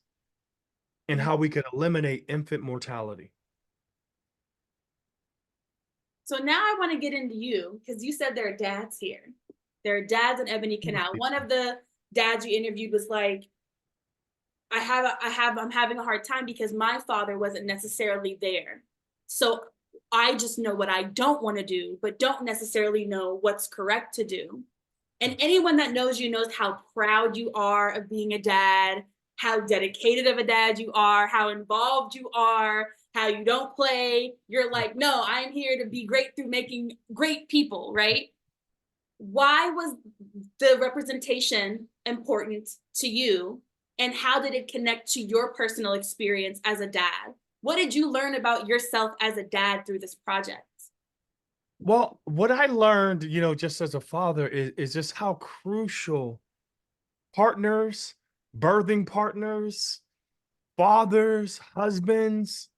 and Mm. how we can eliminate infant mortality. So now I want to get into you because you said there are dads here. There are dads in Ebony Canal. Right. One of the dads you interviewed was like, I'm having a hard time because my father wasn't necessarily there. So I just know what I don't want to do, but don't necessarily know what's correct to do. And anyone that knows you knows how proud you are of being a dad, how dedicated of a dad you are, how involved you are, how you don't play. You're like, no, I'm here to be great through making great people, right? Why was the representation important to you? And how did it connect to your personal experience as a dad? What did you learn about yourself as a dad through this project? Well, what I learned, just as a father is just how crucial partners, birthing partners, fathers, husbands,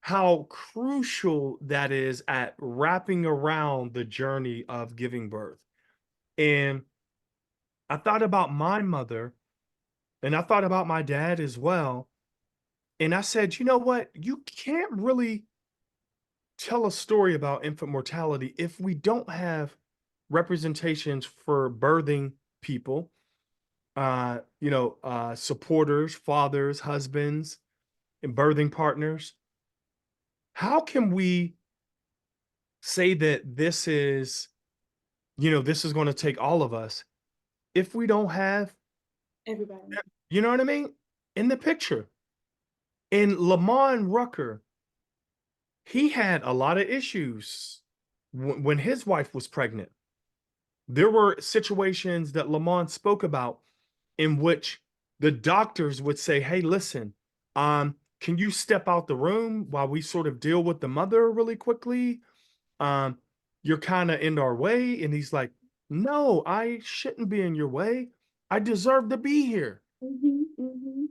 how crucial that is at wrapping around the journey of giving birth. And I thought about my mother and I thought about my dad as well. And I said, you know what? You can't really tell a story about infant mortality if we don't have representations for birthing people, supporters, fathers, husbands, and birthing partners. How can we say that this is going to take all of us if we don't have, Everybody. you know what I mean, in the picture? And Lamont Rucker, he had a lot of issues when his wife was pregnant. There were situations that Lamont spoke about in which the doctors would say, "Hey, listen, can you step out the room while we sort of deal with the mother really quickly? Um, you're kind of in our way." And he's like, "No, I shouldn't be in your way. I deserve to be here. Mm-hmm, mm-hmm.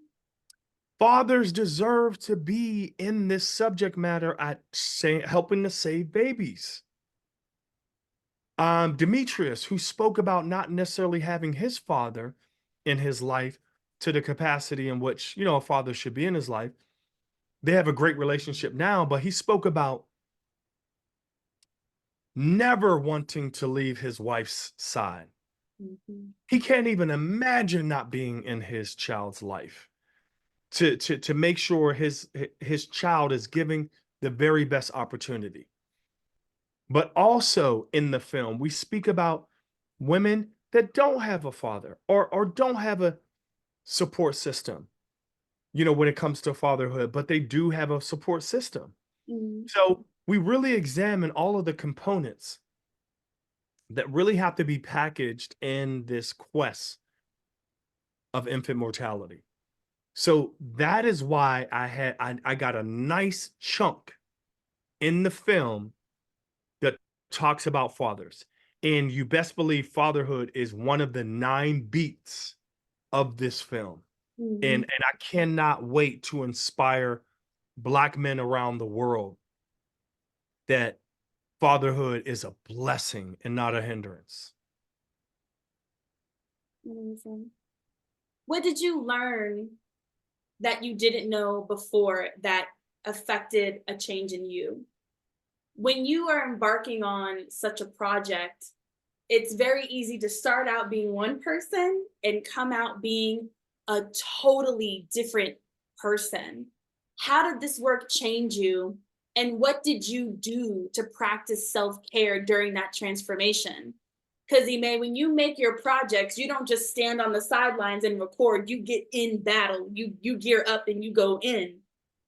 Fathers deserve to be in this subject matter at helping to save babies." Demetrius, who spoke about not necessarily having his father in his life to the capacity in which, a father should be in his life. They have a great relationship now, but he spoke about never wanting to leave his wife's side. Mm-hmm. He can't even imagine not being in his child's life to make sure his child is giving the very best opportunity. But also in the film, we speak about women that don't have a father or don't have a support system, when it comes to fatherhood, but they do have a support system. Mm, So we really examine all of the components that really have to be packaged in this quest of infant mortality. So that is why I got a nice chunk in the film that talks about fathers. And you best believe fatherhood is one of the 9 beats of this film. And mhm, and I cannot wait to inspire Black men around the world that fatherhood is a blessing and not a hindrance. amazing. What did you learn that you didn't know before that affected a change in you? When you are embarking on such a project, it's very easy to start out being one person and come out being a totally different person. How did this work change you? And what did you do to practice self care during that transformation? Because, Ime, when you make your projects, you don't just stand on the sidelines and record, you get in battle, you gear up and you go in.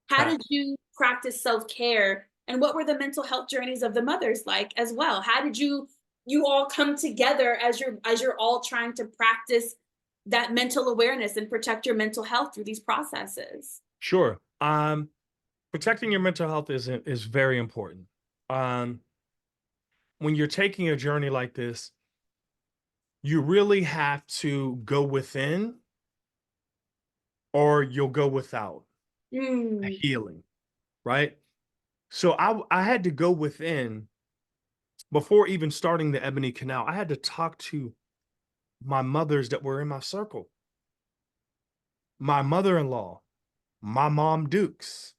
How did you practice self-care, and what were the mental health journeys of the mothers like as well? How did you all come together as you're all trying to practice that mental awareness and protect your mental health through these processes? Sure. Protecting your mental health is very important. Um, when you're taking a journey like this, you really have to go within or you'll go without a Mm, healing, right? So I had to go within before even starting the Ebony Canal. I had to talk to my mothers that were in my circle, my mother-in-law, my mom Dukes,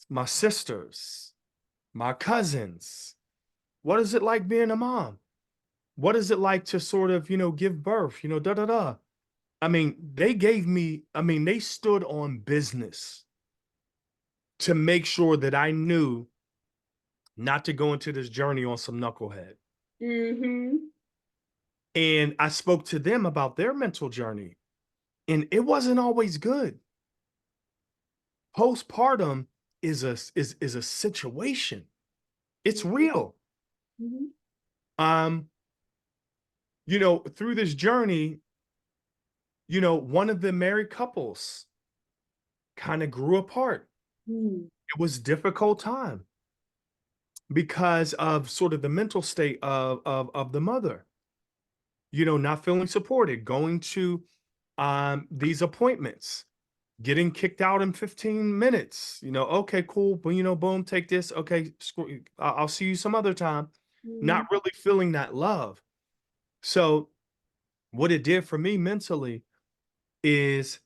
my sisters, my cousins. What is it like being a mom? What is it like to sort of, give birth, da da da. I mean, they stood on business to make sure that I knew not to go into this journey on some knucklehead. mhm, And I spoke to them about their mental journey, and it wasn't always good. Postpartum is a situation. It's mhm, real. mhm, Um, through this journey, one of the married couples kind of grew apart. mm, It was difficult time because of sort of the mental state of the mother, not feeling supported, going to these appointments, getting kicked out in 15 minutes. Okay, cool, but boom, take this. Okay, I'll see you some other time. Not mm, really feeling that love. So what it did for me mentally is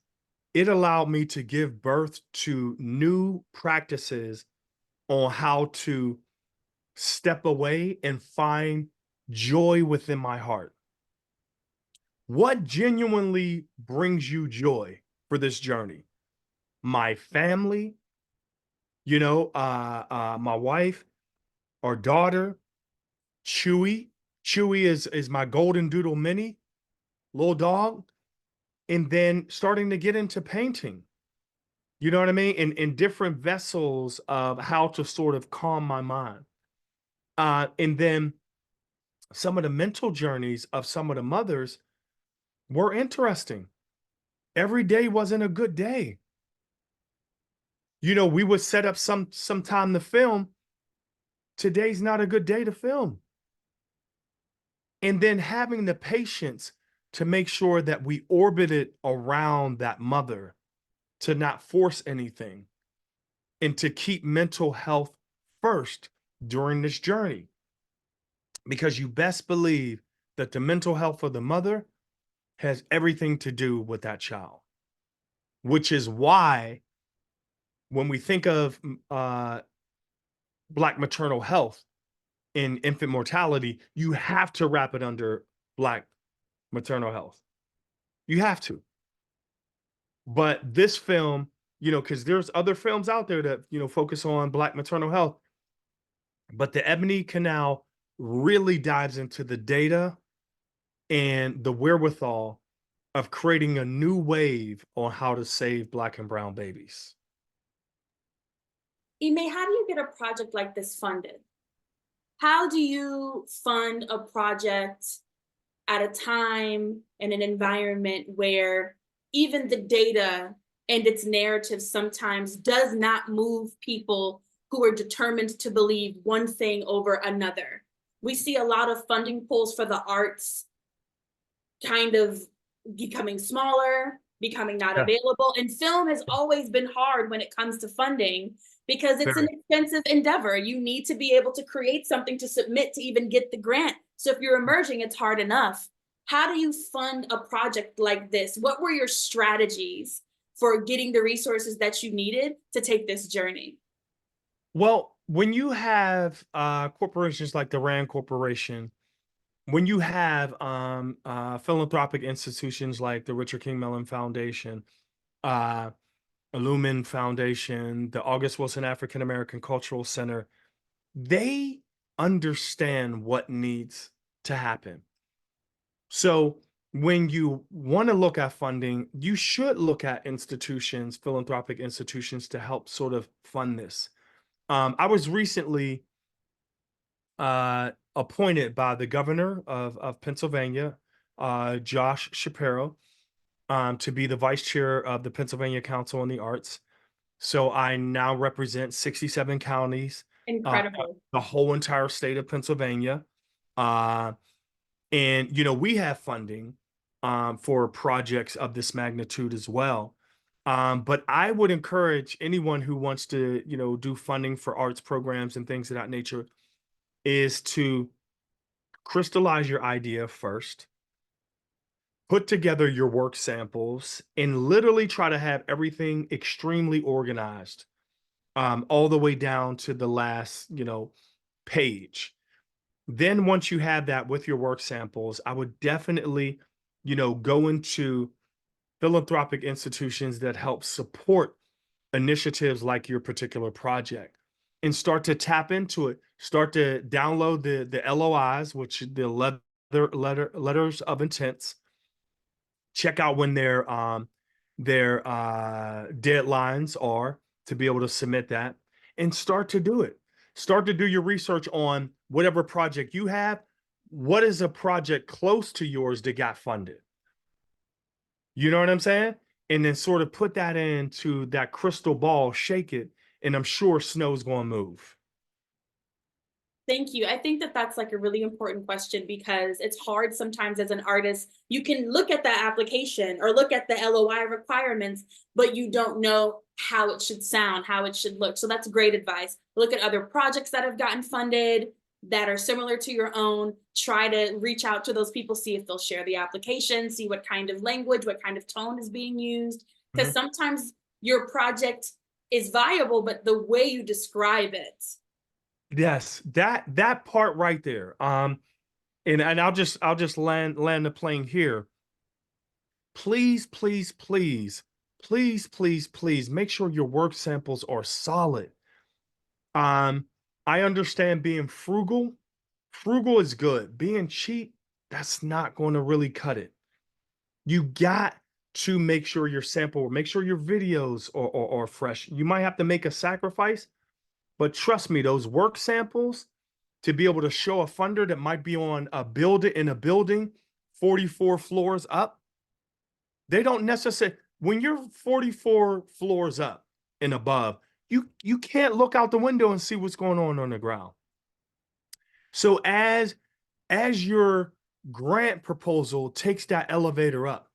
it allowed me to give birth to new practices on how to step away and find joy within my heart. What genuinely brings you joy for this journey? My family, my wife, our daughter, Chewy. Chewy is my golden doodle mini, little dog. And then starting to get into painting. You know what I mean? In different vessels of how to sort of calm my mind. And then some of the mental journeys of some of the mothers were interesting. Every day wasn't a good day. We would set up some time to film. Today's not a good day to film. And then having the patience to make sure that we orbited around that mother to not force anything and to keep mental health first during this journey. Because you best believe that the mental health of the mother has everything to do with that child, which is why when we think of Black maternal health in infant mortality, you have to wrap it under Black maternal health. You have to. But this film because there's other films out there that, focus on Black maternal health, but the Ebony Canal really dives into the data and the wherewithal of creating a new wave on how to save Black and brown babies. Ime, how do you get a project like this funded? How do you fund a project at a time in an environment where even the data and its narrative sometimes does not move people who are determined to believe one thing over another? We see a lot of funding pools for the arts kind of becoming smaller, becoming not Yeah, available. And film has always been hard when it comes to funding because it's an very. expensive endeavor. You need to be able to create something to submit to even get the grant. So if you're emerging, it's hard enough. How do you fund a project like this? What were your strategies for getting the resources that you needed to take this journey? Well, when you have corporations like the Rand Corporation, when you have philanthropic institutions like the Richard King Mellon Foundation, uh, Illumin Foundation, the August Wilson African American Cultural Center, they understand what needs to happen. So when you want to look at funding, you should look at institutions, philanthropic institutions, to help sort of fund this. I was recently appointed by the governor of Pennsylvania, Josh Shapiro, to be the vice chair of the Pennsylvania Council on the Arts. So I now represent 67 counties, uh, Incredible. the whole entire state of Pennsylvania. Uh, and, we have funding for projects of this magnitude as well. But I would encourage anyone who wants to, do funding for arts programs and things of that nature is to crystallize your idea first, put together your work samples, and literally try to have everything extremely organized, all the way down to the last, page. Then once you have that with your work samples, I would definitely, go into philanthropic institutions that help support initiatives like your particular project and start to tap into it. Start to download the LOIs, which the letters of intents. Check out when their deadlines are to be able to submit that, and start to do it. Start to do your research on whatever project you have. What is a project close to yours that got funded? You know what I'm saying? And then sort of put that into that crystal ball, shake it, and I'm sure snow's going to move. Thank you. I think that that's like a really important question because it's hard sometimes as an artist. You can look at the application or look at the LOI requirements, but you don't know how it should sound, how it should look. So that's great advice. Look at other projects that have gotten funded that are similar to your own. Try to reach out to those people, see if they'll share the application, see what kind of language, what kind of tone is being used. Because Mhm. sometimes your project is viable, but the way you describe it. Yes, that part right there. And I'll just land the plane here. Please, please, please, please, please, please make sure your work samples are solid. Um, I understand being frugal. Frugal is good. Being cheap, that's not going to really cut it. You got to make sure your sample, make sure your videos are fresh. You might have to make a sacrifice, but trust me, those work samples to be able to show a funder that might be on a building in a building 44 floors up, they don't necessarily, when you're 44 floors up and above, you can't look out the window and see what's going on the ground. So as your grant proposal takes that elevator up,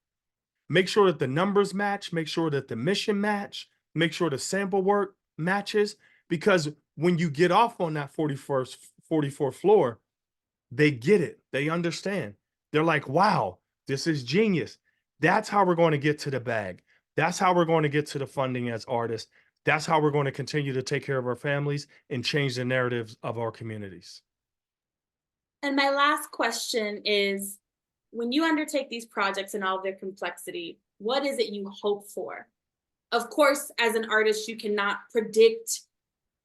make sure that the numbers match, make sure that the mission match, make sure the sample work matches, because when you get off on that 44th floor, they get it. They understand. They're like, wow, this is genius. That's how we're going to get to the bag. That's how we're going to get to the funding as artists. That's how we're going to continue to take care of our families and change the narratives of our communities. And my last question is, when you undertake these projects and all of their complexity, what is it you hope for? Of course, as an artist, you cannot predict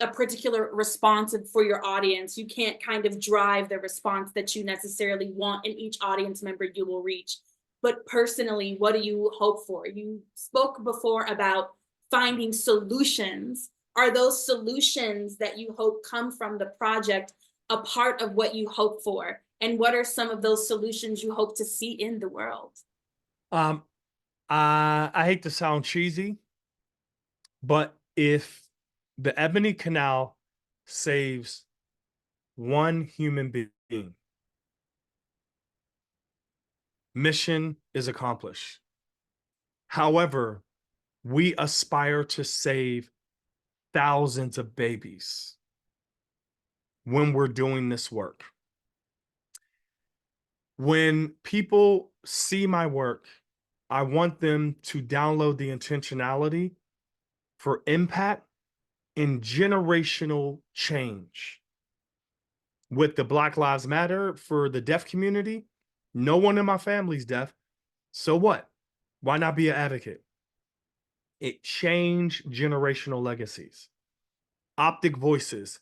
a particular response for your audience. You can't kind of drive the response that you necessarily want in each audience member you will reach. But personally, what do you hope for? You spoke before about finding solutions. Are those solutions that you hope come from the project a part of what you hope for? And what are some of those solutions you hope to see in the world? Um, I hate to sound cheesy, but if the Ebony Canal saves one human being, mission is accomplished. However, we aspire to save thousands of babies when we're doing this work. When people see my work, I want them to download the intentionality for impact and generational change. With the Black Lives Matter for the deaf community, no one in my family's deaf. So what? Why not be an advocate? It changed generational legacies. Optic Voices,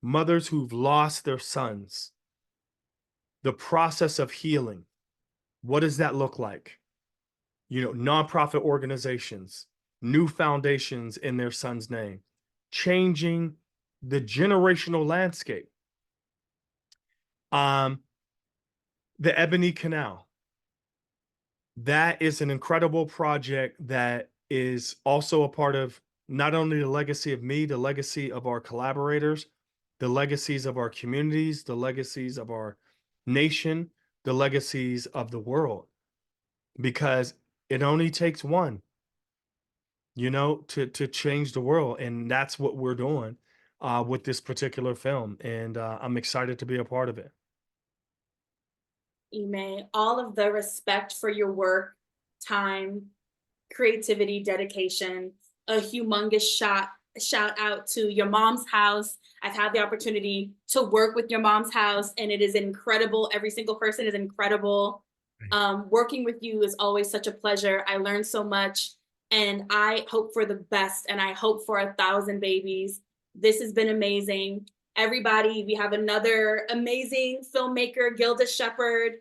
mothers who've lost their sons. The process of healing. What does that look like? You know, nonprofit organizations, new foundations in their son's name, changing the generational landscape. The Ebony Canal. That is an incredible project that is also a part of not only the legacy of me, the legacy of our collaborators, the legacies of our communities, the legacies of our nation, the legacies of the world, because it only takes one, you know, to change the world, and that's what we're doing with this particular film, and I'm excited to be a part of it. Ime, all of the respect for your work, time, creativity, dedication, a humongous shout out to your mom's house. I've had the opportunity to work with your mom's house, and it is incredible. Every single person is incredible. Working with you is always such a pleasure. I learned so much, and I hope for the best, and I hope for 1,000 babies. This has been amazing. Everybody, we have another amazing filmmaker, Gilda Shepherd,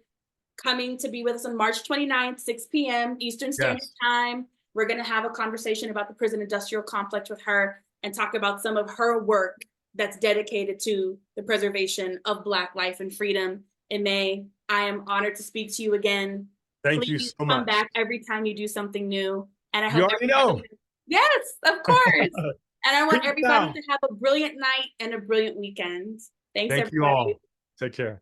coming to be with us on March 29th, 6 p.m. Eastern Standard Yes. Time. We're going to have a conversation about the prison industrial complex with her and talk about some of her work that's dedicated to the preservation of Black life and freedom. Emmai, I am honored to speak to you again. Thank you Please so come much. back every time you do something new. And I You hope already everybody, know. yes, of course. And I want Peace everybody out. to have a brilliant night and a brilliant weekend. Thanks, Thank you everybody. all. Take care.